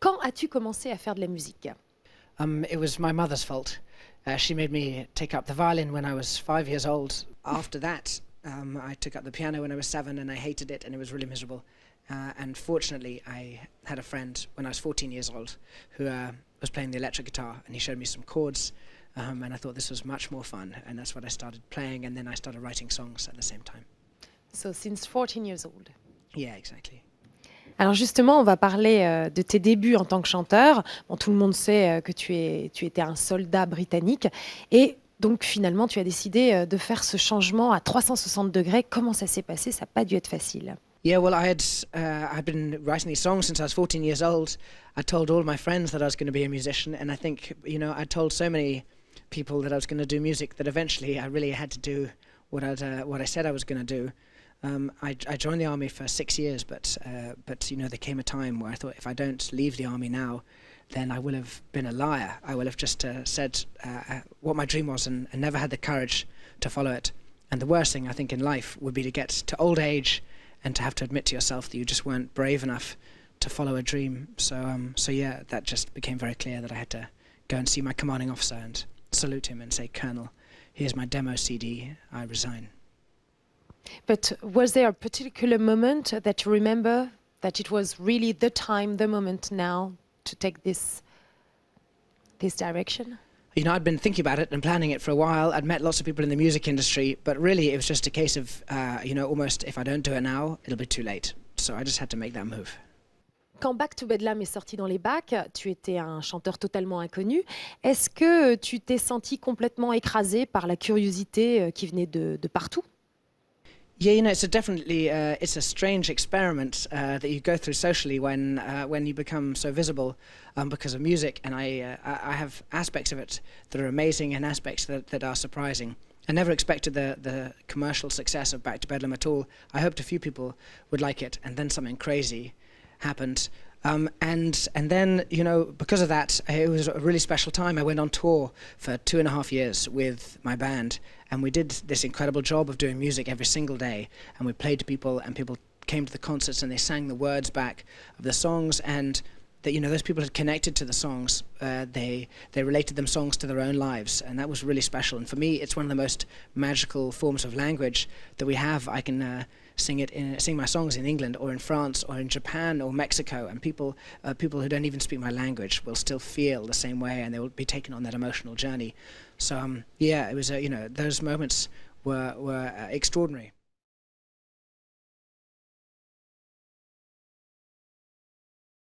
Quand as-tu commencé à faire de la musique? It was my mother's fault. She made me take up the violin when I was 5 years old. After that, I took up the piano when I was 7 and I hated it and it was really miserable. And fortunately, I had a friend when I was 14 years old who was playing the electric guitar and he showed me some chords and I thought this was much more fun and that's what I started playing and then I started writing songs at the same time. So since 14 years old. Yeah, exactly. Alors justement, on va parler de tes débuts en tant que chanteur. Bon, tout le monde sait que tu étais un soldat britannique. Et donc finalement, tu as décidé de faire ce changement à 360 degrés. Comment ça s'est passé? Ça n'a pas dû être facile. Yeah, well, I'd been writing these songs since I was 14 years old. I told all my friends that I was going to be a musician. And I think, I told so many people that I was going to do music that eventually I really had to do what I said I was going to do. I joined the army for 6 years, but there came a time where I thought if I don't leave the army now, then I will have been a liar. I will have just said what my dream was and never had the courage to follow it. And the worst thing I think in life would be to get to old age and to have to admit to yourself that you just weren't brave enough to follow a dream. So yeah, that just became very clear that I had to go and see my commanding officer and salute him and say, "Colonel, here's my demo CD, I resign." But was there a particular moment that you remember that it was really the time, the moment now to take this direction? I'd been thinking about it and planning it for a while. I'd met lots of people in the music industry, but really it was just a case of, almost if I don't do it now, it'll be too late. So I just had to make that move. Quand Back to Bedlam est sorti dans les bacs, tu étais un chanteur totalement inconnu. Est-ce que tu t'es senti complètement écrasé par la curiosité qui venait de partout? Yeah, it's it's a strange experiment that you go through socially when you become so visible because of music. And I have aspects of it that are amazing and aspects that are surprising. I never expected the commercial success of Back to Bedlam at all. I hoped a few people would like it, and then something crazy happened. And then, because of that, it was a really special time. I went on tour for 2.5 years with my band, and we did this incredible job of doing music every single day. And we played to people, and people came to the concerts, and they sang the words back of the songs, and that those people had connected to the songs. They related them songs to their own lives, and that was really special. And for me, it's one of the most magical forms of language that we have. I can sing my songs in England or in France or in Japan or Mexico, and people who don't even speak my language will still feel the same way, and they will be taken on that emotional journey. So it was those moments were extraordinary.